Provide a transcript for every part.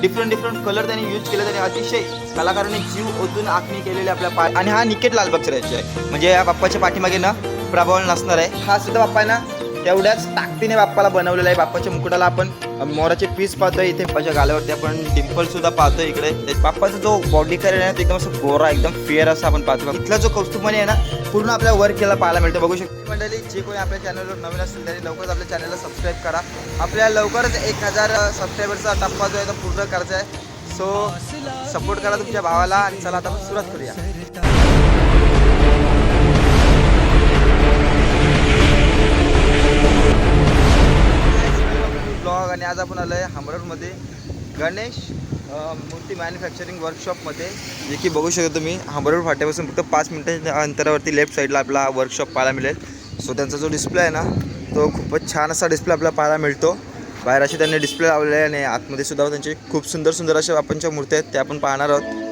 Different colour त्यांनी use केले. त्याने अतिशय कलाकारांनी जीव ओतून आखणी केलेली आपल्या पाय. आणि हा निकेत लालबागचा आहे, म्हणजे या बाप्पाच्या पाठीमागे ना प्रभावळ नसणार आहे. हा सुद्धा बाप्पा आहे ना तेवढ्याच ताकदीने बाप्पाला बनवलेला आहे. बाप्पाच्या मुकुटाला आपण मोराचे पीस पाहतोय, इथे बाप्पाच्या गाल्यावरती आपण डिंपल सुद्धा पाहतोय. इकडे बाप्पाचा जो बॉडी कलर आहे तो एकदम असं गोरा, एकदम फेअर असा आपण पाहतो. इथला जो कौस्तुभमणी आहे ना पूर्ण आपल्या वर्क केला पाहायला मिळतो. बघू शकतो मंडळी, जे कोणी आपल्या चॅनलवर नवीन असेल त्यांनी लवकरच आपल्या चॅनलला सबस्क्राईब करा. आपल्याला लवकरच 1000 सबस्क्रायबरचा टप्पा जो आहे तो पूर्ण करायचा आहे. सो सपोर्ट करा तुमच्या भावाला. आणि चला आता आपण सुरुवात करूया. ब्लॉग. आणि आज आपण आलो आहे हमरोडमध्ये गणेश मूर्ती मॅन्युफॅक्चरिंग वर्कशॉपमध्ये, जे की बघू शकता तुम्ही हमरोड फाट्यापासून फक्त 5 मिनिटांच्या अंतरावरती लेफ्ट साईडला आपला वर्कशॉप पाहायला मिळेल. सो त्यांचा जो डिस्प्ले आहे ना तो खूपच छान असा डिस्प्ले आपल्याला पाहायला मिळतो. बाहेर असे त्यांनी डिस्प्ले लावलेले आहे आणि आतमध्ये सुद्धा त्यांचे खूप सुंदर अशा आपणच्या मूर्त्या आहेत त्या आपण पाहणार आहोत.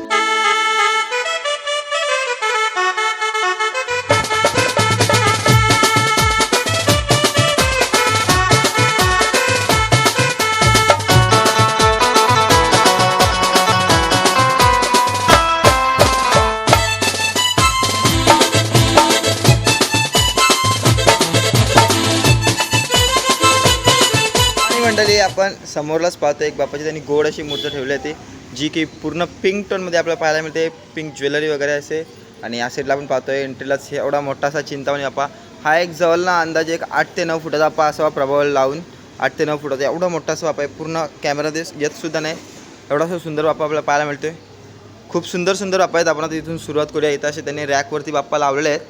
मंडळी आपण समोरलाच पाहतो एक बाप्पाची त्यांनी गोड अशी मूर्ती ठेवली आहे, जी की पूर्ण पिंक टोनमध्ये आपल्याला पाहायला मिळते. पिंक ज्वेलरी वगैरे असे. आणि या साईडला आपण पाहतोय एंट्रीलाच एवढा मोठा असा चिंतामणी बाप्पा. हा एक जवळना अंदाजे एक 8 ते 9 फुटाचा बाप्पा असा प्रभाव लावून 8 ते 9 फुटाचा एवढा मोठा असा बाप्पा आहे. पूर्ण कॅमेरा येत सुद्धा नाही एवढा असा सुंदर बाप्पा आपल्याला पाहायला मिळतोय. खूप सुंदर बाप्पा आहेत. आपण आता इथून सुरुवात करूया. इथं असे त्यांनी रॅकवरती बाप्पा लावलेले आहेत.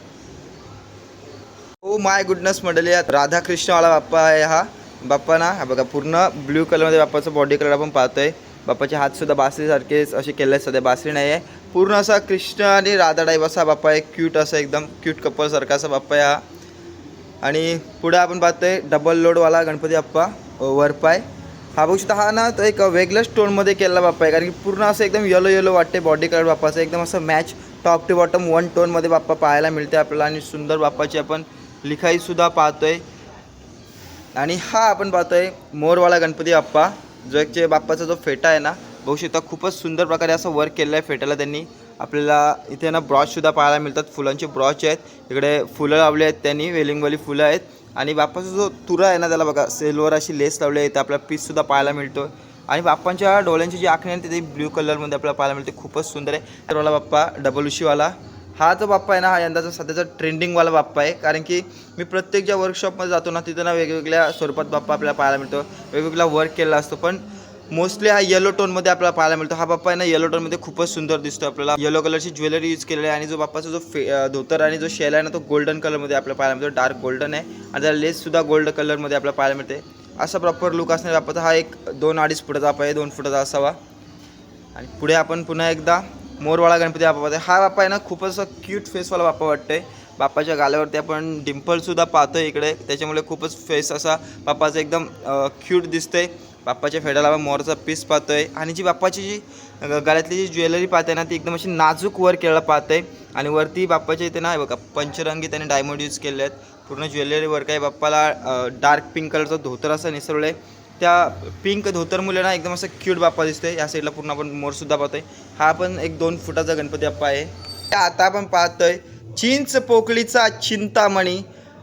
ओ माय गुडनेस मंडळी, राधाकृष्णवाला बाप्पा आहे हा बाप्पा ना. हा बघा पूर्ण ब्ल्यू कलरमध्ये बाप्पाचं बॉडी कलर आपण पाहतोय. बाप्पाचे हातसुद्धा बासरीसारखेच असे केले आहेत. सध्या बासरी नाही आहे, पूर्ण असा कृष्ण आणि राधा टाईप असा बाप्पा आहे. क्यूट असा एकदम क्यूट कपलसारखा असा बाप्पा आहे हा. आणि पुढे आपण पाहतोय डबल लोडवाला गणपती बाप्पा वरपाय. हा बघू शकता, हा ना तो एक वेगळ्याच टोनमध्ये केलेला बाप्पा आहे, कारण की पूर्ण असं एकदम येलो वाटते बॉडी कलर बाप्पाचं. एकदम असं मॅच टॉप टू बॉटम 1 टोनमध्ये बाप्पा पाहायला मिळते आपल्याला. आणि सुंदर बाप्पाची आपण लिखाईसुद्धा पाहतोय. आणि हा आपण पाहतोय मोरवाला गणपती बाप्पा, जो एक बाप्पाचा जो फेटा आहे ना बघू शकता, खूपच सुंदर प्रकारे असं वर्क केलेलं आहे फेट्याला त्यांनी. आपल्याला इथे ना ब्रॉचसुद्धा पाहायला मिळतात, फुलांचे ब्रॉच आहेत. इकडे फुलं लावले आहेत त्यांनी, वेलिंगवाली फुलं आहेत. आणि बाप्पाचा जो तुरा आहे ना त्याला बघा सिल्वर अशी लेस लावली आहे. आपल्याला पीससुद्धा पाहायला मिळतो. आणि बाप्पांच्या डोळ्यांची जी आखणी आहे ती ब्ल्यू कलरमध्ये आपल्याला पाहायला मिळते. खूपच सुंदर आहे. तरवाला बाप्पा डबल उशीवाला हा जो बाप्पा आहे ना हा यंदाचा सध्याचा ट्रेंडिंगवाला बाप्पा आहे. कारण की मी प्रत्येक ज्या वर्कशॉपमध्ये जातो ना तिथं ना वेगवेगळ्या स्वरूपात बाप्पा आपल्याला पाहायला मिळतो, वेगवेगळा वर्क केलेला असतो. पण मोस्टली हा येलो टोनमध्ये आपल्याला पाहायला मिळतो. हा बाप्पा आहे ना येलो टोनमध्ये खूपच सुंदर दिसतो आपल्याला. येलो कलरची ज्वेलरी यूज केलेली आहे. आणि जो बाप्पाचा जो धोतर आणि जो शेल आहे ना तो गोल्डन कलरमध्ये आपल्याला पाहायला मिळतो. डार्क गोल्डन आहे आणि त्याला लेससुद्धा गोल्ड कलरमध्ये आपल्याला पाहायला मिळते. असा प्रॉपर लुक असणारा बाप्पाचा हा एक 2-2.5 फुटाचा बाप्पा आहे, 2 फुटाचा असावा. आणि पुढे आपण पुन्हा एकदा मोरवाळा गणपती बाप्पा पाहतोय. हा बाप्पा आहे ना खूपच असं क्यूट फेसवाला बाप्पा वाटतंय. बाप्पाच्या गाल्यावरती आपण डिंपलसुद्धा पाहतोय इकडे, त्याच्यामुळे खूपच फेस असा बाप्पाचा एकदम क्यूट दिसतंय. बाप्पाच्या फेड्याला आपण मोरचा पीस पाहतोय. आणि जी बाप्पाची जी गळ्यातली जी ज्वेलरी पाहते ना ती एकदम अशी नाजूक वर्क केलेला पाहतंय. आणि वरती बाप्पाच्या इथे ना बघा पंचरंगी त्याने डायमंड यूज केले आहेत. पूर्ण ज्वेलरी वर्क आहे. बाप्पाला डार्क पिंक कलरचा धोतर असं निसरलं आहे. त्या पिंक धोतरमुळे ना एकदम असं क्यूट बाप्पा दिसतोय. या साईडला पूर्ण आपण मोरसुद्धा पाहतोय. हा पण एक 2 फुटाचा गणपती बाप्पा आहे. आता आपण पाहतोय चिंच पोकळीचा चिंतामणी,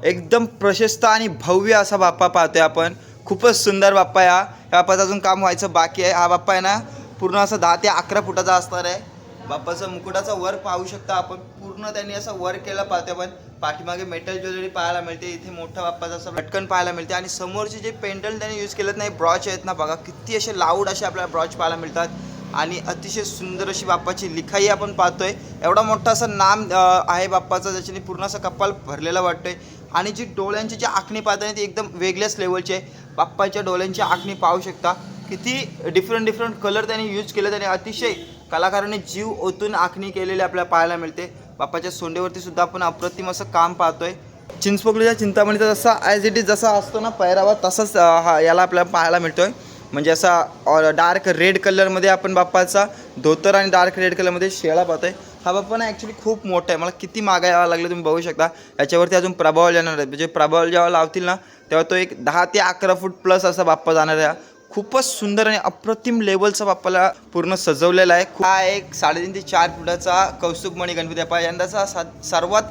एकदम प्रशस्त आणि भव्य असा बाप्पा पाहतोय आपण. खूपच सुंदर बाप्पा आहे हा. बाप्पाचं अजून काम व्हायचं बाकी आहे. हा बाप्पा आहे ना पूर्ण असं 10 ते 11 फुटाचा असणार आहे. बाप्पाचा मुकुटाचा वर्क पाहू शकता आपण, पूर्ण त्यांनी असं वर्क केलं पाहतोय आपण. पाठीमागे मेटल ज्वेलरी पाहायला मिळते. इथे मोठा बाप्पाचा असं लटकन पाहायला मिळते. आणि समोरचे जे पेंडल त्यांनी यूज केलेत नाही ब्रॉच आहेत ना बघा, किती असे लाऊड असे आपल्याला ब्रॉच पाहायला मिळतात. आणि अतिशय सुंदर अशी बाप्पाची लिखाई आपण पाहतोय. एवढा मोठा असं नाम आहे बाप्पाचा, ज्याच्याने पूर्ण असं कपाल भरलेला वाटतोय. आणि जी डोळ्यांची जी आखणी पाहताय ती एकदम वेगळ्याच लेवलची आहे. बाप्पाच्या डोळ्यांची आखणी पाहू शकता, किती डिफरंट कलर त्यांनी यूज केले. त्याने अतिशय कलाकारांनी जीव ओतून आखणी केलेली आपल्याला पाहायला मिळते. बाप्पाच्या सोंडेवरती सुद्धा आपण अप्रतिम असं काम पाहतोय. चिंचपोकळीच्या चिंतामणीचा जसा ॲज इट इज जसा असतो ना पहिरावा तसाच याला आपल्याला पाहायला मिळतोय. म्हणजे असा डार्क रेड कलरमध्ये आपण बाप्पाचा धोतर आणि डार्क रेड कलरमध्ये शेळा पाहतोय. हा बाप्पा ना ॲक्च्युली खूप मोठा आहे. मला किती मागा यावं लागलं तुम्ही बघू शकता. याच्यावरती अजून प्रभावल जाणार आहेत. म्हणजे प्रभावल जेव्हा लावतील ना तेव्हा तो एक 10 ते 11 फूट प्लस असा बाप्पा जाणार आहे. खूपच सुंदर आणि अप्रतिम लेवलचा बाप्पाला पूर्ण सजवलेला आहे. हा एक 3.5 ते 4 फुटाचा कौस्तुभमणी गणपती बाप्पा यंदाचा सर्वात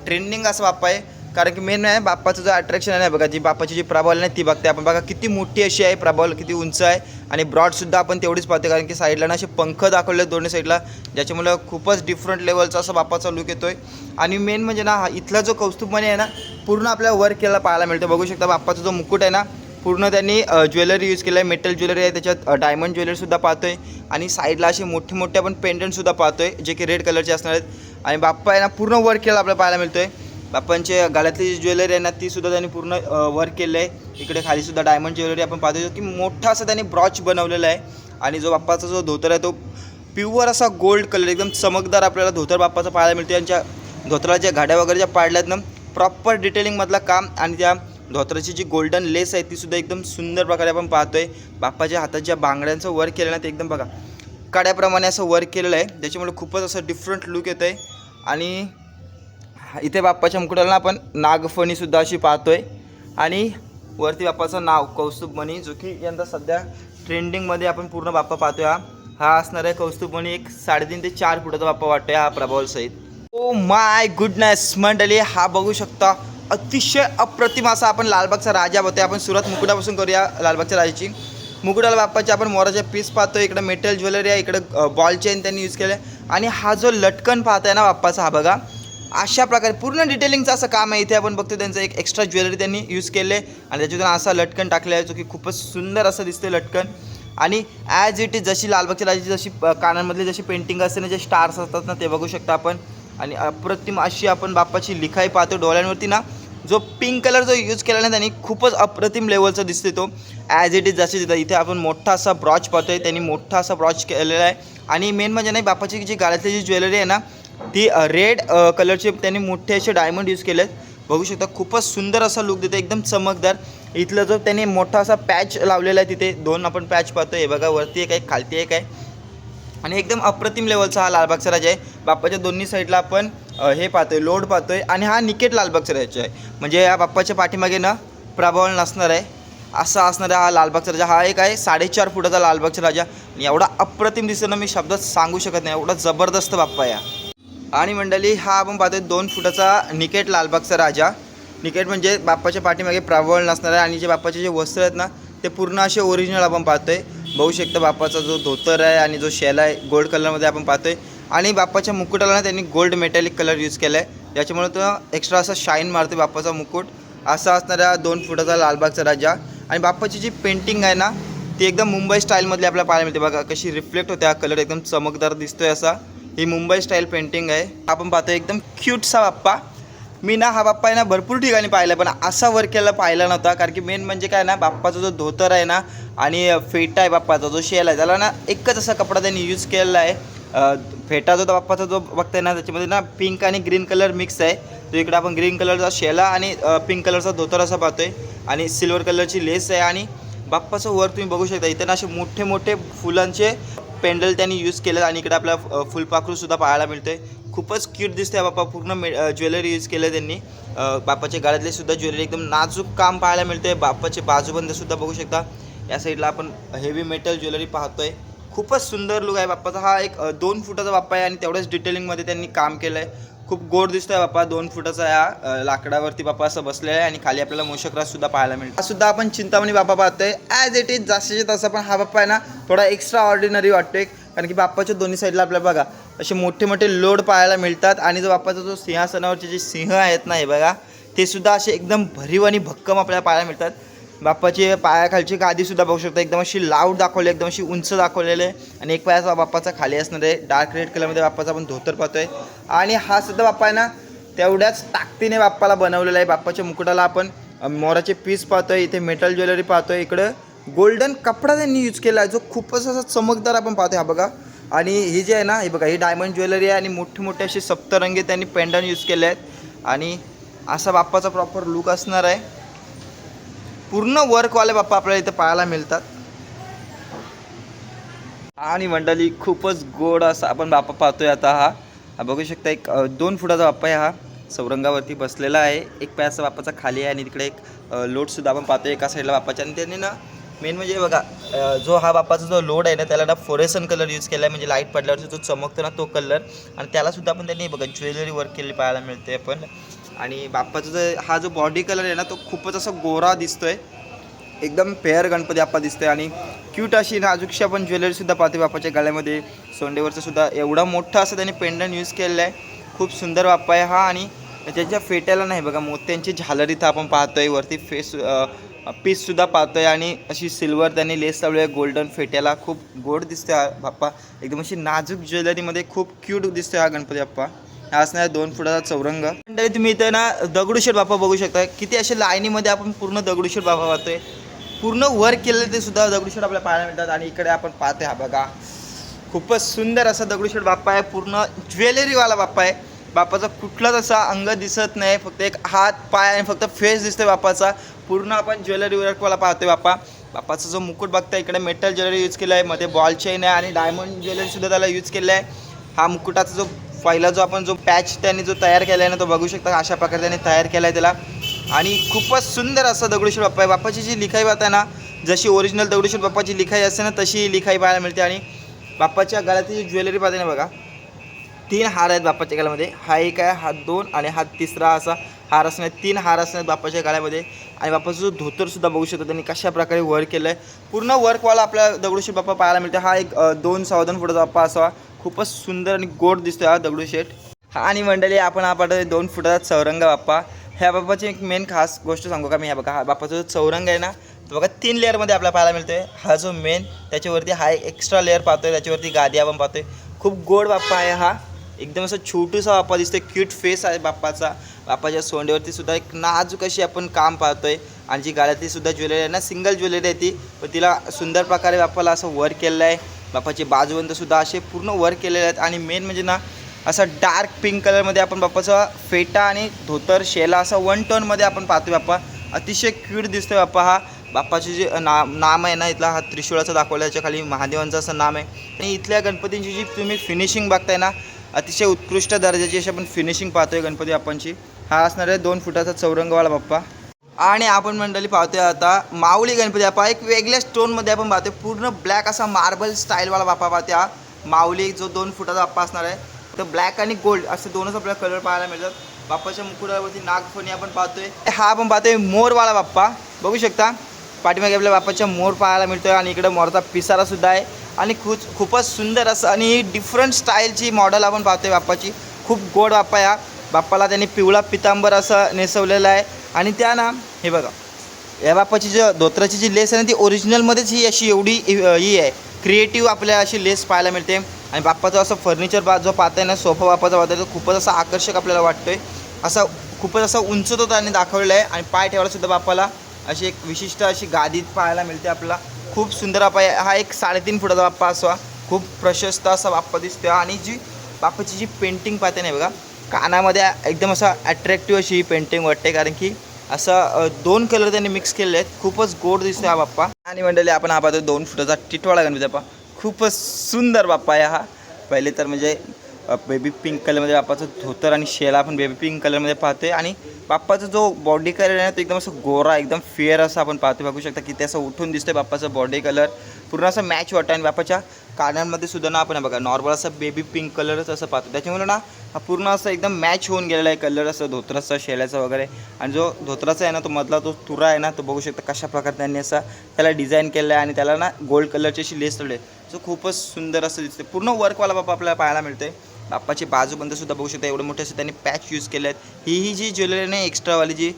ट्रेंडिंग असा बाप्पा आहे. कारण की मेन आहे बाप्पाचं जो अट्रॅक्शन आहे ना बघा, जी बाप्पाची जी प्रभावल नाही ती बघते आपण. बघा किती मोठी अशी आहे प्रभावल, किती उंच आहे आणि ब्रॉडसुद्धा आपण तेवढीच पाहते. कारण की साईडला ना असे पंख दाखवले दोन्ही साईडला, ज्याच्यामुळं खूपच डिफरंट लेवलचा असा बाप्पाचा लुक येतो आहे. आणि मेन म्हणजे ना इथला जो कौस्तुभमणी आहे ना पूर्ण आपल्या वर्क केला पाहायला मिळतं. बघू शकता बाप्पाचा जो मुकुट आहे ना पूर्ण त्यांनी ज्वेलरी यूज केलं आहे, मेटल ज्वेलरी आहे, त्याच्यात डायमंड ज्वेलरीसुद्धा पाहतो आहे. आणि साईडला असे मोठे मोठे आपण पेंडंटसुद्धा पाहतो आहे, जे की रेड कलरचे असणार आहेत. आणि बाप्पा आहे ना पूर्ण वर्क केला आपल्याला पाहायला मिळतो आहे. बाप्पांच्या गळ्यातली जी ज्वेलरी आहे ना तीसुद्धा त्यांनी पूर्ण वर्क केलं आहे. इकडे खालीसुद्धा डायमंड ज्वेलरी आपण पाहतो की मोठा असा त्यांनी ब्रॉच बनवलेला आहे. आणि जो बाप्पाचा जो धोतर आहे तो प्युअर असा गोल्ड कलर, एकदम चमकदार आपल्याला धोतर बाप्पाचा पाहायला मिळते. यांच्या धोतराच्या घाड्या वगैरे ज्या पाडल्यात ना प्रॉपर डिटेलिंगमधलं काम, आणि त्या धोतराची जी गोल्डन लेस आहे तीसुद्धा एकदम सुंदर प्रकारे आपण पाहतो आहे. बाप्पाच्या हातात ज्या बांगड्यांचं वर्क केलं ना ते एकदम बघा कड्याप्रमाणे असं वर्क केलेलं आहे, ज्याच्यामुळे खूपच असं डिफरंट लुक येतं आहे. आणि इथे बाप्पाच्या मुकुटाला आपण नागफणीसुद्धा अशी पाहतो आहे. आणि वरती बाप्पाचं नाव कौस्तुभमणी, जो की यंदा सध्या ट्रेंडिंगमध्ये आपण पूर्ण बाप्पा पाहतो आहे. हा असणार आहे कौस्तुभमणी, एक 3.5 ते 4 फुटाचा बाप्पा वाटतो आहे हा प्रभावल सहित. ओ माय गुडनेस मंडळी, हा बघू शकता अतिशय अप्रतिम असा आपण लालबागचा राजा बघतोय. आपण सुरुवात मुकुटापासून करूया लालबागच्या राजाची. मुकुटाला बाप्पाचे आपण मोराचे पीस पाहतो, इकडे मेटल ज्वेलरी आहे, इकडे बॉल चेन त्यांनी यूज केलं आहे. आणि हा जो लटकन पाहताय ना बाप्पाचा, हा बघा अशा प्रकारे पूर्ण डिटेलिंगचं असं काम आहे. इथे आपण बघतो त्यांचं एक एक्स्ट्रा ज्वेलरी त्यांनी यूज केले आणि त्याच्यातून असा लटकन टाकले आहे, जो की खूपच सुंदर असं दिसते लटकन. आणि ॲज इट इज जशी लालबागच्या राजाची जशी कानांमधली जशी पेंटिंग असते ना, जे स्टार्स असतात ना ते बघू शकता आपण. आणि अप्रतिम अशी आपण बाप्पाची लिखाई पाहतो डोळ्यांवरती ना. जो पिंक कलर जो यूज केला ना त्यांनी खूपच अप्रतिम लेवलचा दिसते तो, ॲज इट इज जशी तिथं. इथे आपण मोठा असा ब्रॉच पाहतोय, त्यांनी मोठा असा ब्रॉच केलेला आहे. आणि मेन म्हणजे नाही बाप्पाची जी गाळ्यातली जी ज्वेलरी आहे ना ती रेड कलरचे त्यांनी मोठे असे डायमंड यूज केले आहेत. बघू शकता खूपच सुंदर असा लुक देते, एकदम चमकदार. इथलं जो त्यांनी मोठा असा पॅच लावलेला आहे, तिथे 2 आपण पॅच पाहतोय. हे बघा वरती एक आहे, खालती एक आहे. आणि एकदम अप्रतिम लेवलचा हा लालबागचा राजा आहे. बाप्पाच्या दोन्ही साईडला आपण हे पाहतोय, लोड पाहतोय. आणि हा निकेट लालबागचा राजा आहे, म्हणजे या बाप्पाच्या पाठीमागे ना प्रभावळ नसणार आहे, असा असणारा हा लालबागचा राजा. हा एक आहे 4.5 फुटाचा लालबागचा राजा. आणि एवढा अप्रतिम दिसतो ना मी शब्दात सांगू शकत नाही, एवढा जबरदस्त बाप्पा या. आणि मंडळी हा आपण पाहतोय 2 फुटाचा निकेट लालबागचा राजा. निकेट म्हणजे बाप्पाच्या पाठीमागे प्रभावळ नसणार आहे. आणि जे बाप्पाचे जे वस्त्र आहेत ना ते पूर्ण असे ओरिजिनल आपण पाहतोय. बघू शकता बाप्पाचा जो धोतर आहे आणि जो शेला आहे गोल्ड कलरमध्ये आपण पाहतोय. आणि बाप्पाच्या मुकुटाला ना त्यांनी गोल्ड मेटॅलिक कलर यूज केला आहे, ज्याच्यामुळे तो एक्स्ट्रा असा शाईन मारते बाप्पाचा मुकुट. असा असणारा 2 फुटाचा लालबागचा राजा. आणि बाप्पाची जी पेंटिंग आहे ना ती एकदम मुंबई स्टाईलमधली आपल्याला पाहायला मिळते. बघा कशी रिफ्लेक्ट होते, हा कलर एकदम चमकदार दिसतोय असा. ही मुंबई स्टाईल पेंटिंग आहे. आपण पाहतोय एकदम क्यूटसा बाप्पा. मी ना हा बाप्पा आहे ना भरपूर ठिकाणी पाहिला, पण असा वर्क केला पाहिला नव्हता. कारण की मेन म्हणजे काय ना बाप्पाचा जो धोतर आहे ना आणि फेटा आहे बाप्पाचा जो शेल आहे त्याला ना एकच असा कपडा त्यांनी यूज केलेला आहे. फेटा जो बाप्पाचा जो बघताय ना त्याच्यामध्ये ना पिंक आणि ग्रीन कलर मिक्स आहे. तो इकडे आपण ग्रीन कलरचा शेला आणि पिंक कलरचा धोतर असा पाहतोय. आणि सिल्वर कलरची लेस आहे. आणि बाप्पाचं वर्क तुम्ही बघू शकता, इथे ना असे मोठे मोठे फुलांचे पेंडल त्यांनी यूज केलं. आणि इकडे आपल्याला फुलपाखरूसुद्धा पाहायला मिळते. खूपच क्यूट दिसते हा बाप्पा. पूर्ण ज्वेलरी यूज केलं त्यांनी. बाप्पाच्या गाळ्यातले सुद्धा ज्वेलरी एकदम नाजूक काम पाहायला मिळते. बाप्पाचे बाजूबंदसुद्धा बघू शकता. या साईडला आपण हेवी मेटल ज्वेलरी पाहतोय. खूपच सुंदर लुक आहे बाप्पाचा. हा एक 2 फुटाचा बाप्पा आहे आणि तेवढ्याच डिटेलिंगमध्ये त्यांनी काम केलं आहे. खूप गोड दिसतोय बाप्पा. 2 फुटाचा या लाकडावरती बाप्पा असं बसलेला आहे. आणि खाली आपल्याला मोषकराजसुद्धा पाहायला मिळतो. हा सुद्धा आपण चिंतामणी बाप्पा पाहतोय. ॲज इट इज जास्तीत तसं पण हा बाप्पा आहे ना थोडा एक्स्ट्रा ऑर्डिनरी वाटतोय. कारण की बाप्पाच्या दोन्ही साईडला आपल्याला बघा असे मोठे मोठे लोड पाहायला मिळतात. आणि जो बाप्पाचा जो सिंहासनावरचे जे सिंह आहेत ना हे बघा ते सुद्धा असे एकदम भरीव आणि भक्कम आपल्याला पाहायला मिळतात. बाप्पाची पायाखालची गादीसुद्धा बघू शकता, एकदम अशी लाऊड दाखवली, एकदम अशी उंच दाखवलेली आहे. आणि एक पायाचा बाप्पाचा खाली असणार आहे. डार्क रेड कलरमध्ये बाप्पाचा आपण धोतर पाहतोय. आणि हा सुद्धा बाप्पा आहे ना तेवढ्याच ताकदीने बाप्पाला बनवलेला आहे. बाप्पाच्या मुकुटाला आपण मोराचे पीस पाहतोय, इथे मेटल ज्वेलरी पाहतोय, इकडं गोल्डन कपडा त्यांनी यूज केला आहे जो खूपच असा चमकदार आपण पाहतोय. हा बघा. आणि ही जी आहे ना हे बघा ही डायमंड ज्वेलरी आहे. आणि मोठे मोठे असे सप्तरंगी त्यांनी पेंडन यूज केले आहेत. आणि असा बाप्पाचा प्रॉपर लुक असणार आहे. पूर्ण वर्कवाले बाप्पा आपल्याला इथे पाहायला मिळतात. आणि मंडळी खूपच गोड असा आपण बाप्पा पाहतोय आता. हा बघू शकता एक 2 फुटाचा बाप्पा आहे. हा चौरंगावरती बसलेला आहे. एक पायाचा बाप्पाचा खाली आहे आणि तिकडे एक लोटसुद्धा आपण पाहतोय एका साईडला बाप्पाच्या. आणि त्यांनी ना मेन म्हणजे बघा जो हा बाप्पाचा जो लोड आहे ना त्याला ना फ्लोरेसन कलर यूज केला आहे, म्हणजे लाईट पडल्यावरती जो चमकतो ना तो कलर, आणि त्यालासुद्धा आपण त्यांनी बघा ज्वेलरी वर्क केली पाहायला मिळते आपण. आणि बाप्पाचा जो हा जो बॉडी कलर आहे ना तो खूपच असा गोरा दिसतोय, एकदम फेअर गणपती बाप्पा दिसतोय. आणि क्यूट अशी नाजूकशी आपण ज्वेलरीसुद्धा पाहतो बाप्पाच्या गळ्यामध्ये. सोंडेवरचं सुद्धा एवढा मोठा असं त्यांनी पेंडंट यूज केलेलं आहे, खूप सुंदर बाप्पा आहे हा. आणि त्याच्या फेट्याला नाही बघा मोत्यांची झालर इथं आपण पाहतोय, वरती पीससुद्धा पाहतोय, आणि अशी सिल्वर त्यांनी लेस लावली आहे गोल्डन फेट्याला. खूप गोड दिसतोय हा बाप्पा, एकदम अशी नाजूक ज्वेलरीमध्ये खूप क्यूट दिसतोय हा गणपती बाप्पा. हा असणार 2 फुटाचा चौरंग. तुम्ही इथं ना दगडूशेठ बाप्पा बघू शकता, किती असे लाईनीमध्ये आपण पूर्ण दगडूशेठ बाप्पा पाहतोय, पूर्ण वर्क केलेलं ते सुद्धा दगडूशेठ आपल्याला पाहायला मिळतात. आणि इकडे आपण पाहतोय हा बघा खूपच सुंदर असा दगडूशेठ बाप्पा आहे, पूर्ण ज्वेलरीवाला बाप्पा आहे. बाप्पाचा कुठलाच असा अंग दिसत नाही, फक्त एक हात पाय आणि फक्त फेस दिसतोय बाप्पाचा. पूर्ण आपण ज्वेलरी वर्कवाला पाहतोय बाप्पाचा जो मुकुट बघता इकडे मेटल ज्वेलरी यूज केला आहे, मध्ये बॉल चेन आहे आणि डायमंड ज्वेलरीसुद्धा त्याला यूज केलं आहे. हा मुकुटाचा जो पहिला जो आपण जो पॅच त्यांनी जो तयार केला आहे ना तो बघू शकता, अशा प्रकारे त्यांनी तयार केला आहे त्याला. आणि खूपच सुंदर असं दगडूशेठ बाप्पा आहे. बाप्पाची जी लिखाई पाहता ना, जशी ओरिजिनल दगडूशेठ बाप्पाची लिखाई असते ना तशी लिखाई पाहायला मिळते. आणि बाप्पाच्या गळ्याची जी ज्वेलरी पाहते ना बघा, 3 हार आहेत बाप्पाच्या गळ्यामध्ये. हा एक आहे, हा 2 आणि हा तिसरा असा हार असणार. 3 हार असणार बाप्पाच्या गळ्यामध्ये. आणि बाप्पाचा जो धोतरसुद्धा बघू शकतो त्यांनी कशा प्रकारे वर्क केलं आहे, पूर्ण वर्कवाला आपल्या दगडूशेठ बाप्पा पाहायला मिळते. हा एक 2-2.25 फुटाचा बाप्पा असावा, खूपच सुंदर आणि गोड दिसतो हा दगडूशेठ. हा आणि मंडळी आपण हा पाहतोय 2 फुटाचा चौरंग बाप्पा. ह्या बाप्पाची एक मेन खास गोष्ट सांगू का मी, ह्या बघा हा बाप्पाचा जो चौरंग आहे ना तो बघा 3 लेअरमध्ये आपल्याला पाहायला मिळतोय. हा जो मेन त्याच्यावरती हा एक एक्स्ट्रा लेअर पाहतोय, त्याच्यावरती गादी आपण पाहतोय. खूप गोड बाप्पा आहे हा, एकदम असं छोटूसा बाप्पा दिसतोय, क्यूट फेस आहे बाप्पाचा. बाप्पाच्या सोंडेवरती सुद्धा एक नाजूक अशी आपण काम पाहतोय. आणि जी गाड्यातली सुद्धा ज्वेलरी आहे ना सिंगल ज्वेलरी आहे ती, पण तिला सुंदर प्रकारे बाप्पाला असं वर्क केलेलं आहे. बाप्पाचे बाजूबंदसुद्धा असे पूर्ण वर्क केलेले आहेत. आणि मेन म्हणजे ना असा डार्क पिंक कलरमध्ये आपण बाप्पाचा फेटा आणि धोतर शेला असा 1 टोनमध्ये आपण पाहतोय बाप्पा. अतिशय क्यूट दिसतोय बाप्पा हा. बाप्पाचे जे नाम आहे ना इथला हा त्रिशूळाचा दाखवला, त्याच्या खाली महादेवांचं असं नाम आहे. आणि इथल्या गणपतींची जी तुम्ही फिनिशिंग बघताय ना अतिशय उत्कृष्ट दर्जाची अशी आपण फिनिशिंग पाहतोय गणपती बाप्पांची. हा असणार आहे 2 फुटाचा चौरंगवाला बाप्पा. आणि आपण मंडळी पाहतोय आता माऊली गणपती बाप्पा, एक वेगळ्या स्टोनमध्ये आपण पाहतोय, पूर्ण ब्लॅक असा मार्बल स्टाईलवाला बाप्पा पाहतोय. हा माऊली जो 2 फुटाचा बाप्पा असणार आहे, तर ब्लॅक आणि गोल्ड असे दोनच आपल्याला कलर पाहायला मिळतात. बाप्पाच्या मुकुटावरती नागफणी आपण पाहतोय. हा आपण पाहतोय मोरवाला बाप्पा, बघू शकता पाठीमागे आपल्या बाप्पाच्या मोर पाहायला मिळतोय. आणि इकडे मोरचा पिसारा सुद्धा आहे. आणि खूपच सुंदर असं आणि डिफरंट स्टाईलची मॉडेल आपण पाहतोय बाप्पाची. खूप गोड बाप्पा या बाप्पाला त्यांनी पिवळा पितांबर असं नेसवलेलं आहे. आणि त्या ना हे बघा या बाप्पाची जी धोत्राची जी लेस आहे ना ती ओरिजिनलमध्येच ही अशी एवढी ही आहे, क्रिएटिव्ह आपल्याला अशी लेस पाहायला मिळते. आणि बाप्पाचं असं फर्निचर जो पाहताय ना सोफा बाप्पाचा पाहताय तो खूपच असा आकर्षक आपल्याला वाटतोय. असा खूपच असा उंच तो त्यांनी दाखवलेला आहे. आणि पाय ठेवायला सुद्धा बाप्पाला अशी एक विशिष्ट अशी गादी पाहायला मिळते आपल्याला. खूप सुंदर बाप्पा आहे हा, एक 3.5 फुटाचा बाप्पा असा, खूप प्रशस्त असा बाप्पा दिसतो. आणि जी बाप्पाची जी पेंटिंग पाहते नाही बघा, कानामध्ये एकदम असं अट्रॅक्टिव्ह अशी ही पेंटिंग वाटते, कारण की असं 2 कलर त्यांनी मिक्स केलेले आहेत. खूपच गोड दिसतो हा बाप्पा. आणि मंडळी आपण हा पाहतो 2 फुटाचा टिटवाळा गणपती बाप्पा, खूपच सुंदर बाप्पा आहे हा. पहिले तर म्हणजे बेबी पिंक कलरमध्ये बाप्पाचं धोतर आणि शेला आपण बेबी पिंक कलरमध्ये पाहतोय. आणि बाप्पाचा जो बॉडी कलर आहे ना तो एकदम असं गोरा एकदम फेअर असं आपण पाहतो. बघू शकता की ते असं उठून दिसतंय बाप्पाचं बॉडी कलर, पूर्ण असं मॅच वाटतं. आणि बाप्पाच्या कानांमध्ये सुद्धा ना आपण बघा नॉर्मल असं बेबी पिंक कलरच असं पाहतो, त्याच्यामुळे ना हा पूर्ण असं एकदम मॅच होऊन गेलेला आहे कलर असं धोत्राचा शेल्याचा वगैरे. आणि जो धोत्राचा आहे ना तो मधला तो तुरा आहे ना तो बघू शकता कशा प्रकारे त्यांनी असं त्याला डिझाईन केलं आहे. आणि त्याला ना गोल्ड कलरची अशी लेस लावली आहे, जो खूपच सुंदर असं दिसते. पूर्ण वर्कवाला बाप्पा आपल्याला पाहायला मिळते. बाप्पाची बाजूबंदसुद्धा बघू शकता एवढे मोठे असे त्यांनी पॅच यूज केले आहेत. ही जी ज्वेलरी नाही एक्स्ट्रावाली जी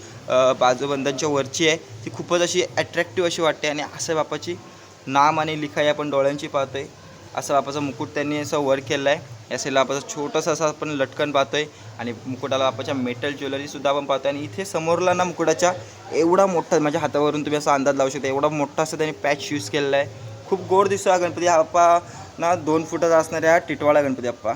बाजूबंदांच्या वरची आहे ती खूपच अशी अट्रॅक्टिव्ह अशी वाटते. आणि असं बाप्पाची नाम आणि लिखाई आपण डोळ्यांची पाहतोय. असं बाप्पाचं मुकुट त्यांनी असं वर्क केलं आहे. या साईडला बाप्पाचं छोटंसं असं आपण लटकन पाहतोय. आणि मुकुटाला बाप्पाच्या मेटल ज्वेलरीसुद्धा आपण पाहतोय. आणि इथे समोरला ना मुकुटाच्या एवढा मोठा माझ्या हातावरून तुम्ही असा अंदाज लावू शकता, एवढा मोठा असं त्यांनी पॅच यूज केलेला आहे. खूप गोड दिसतो हा गणपती. हा बाप्पा ना 2 फुटाचा असणाऱ्या हा टिटवाळा गणपती बाप्पा.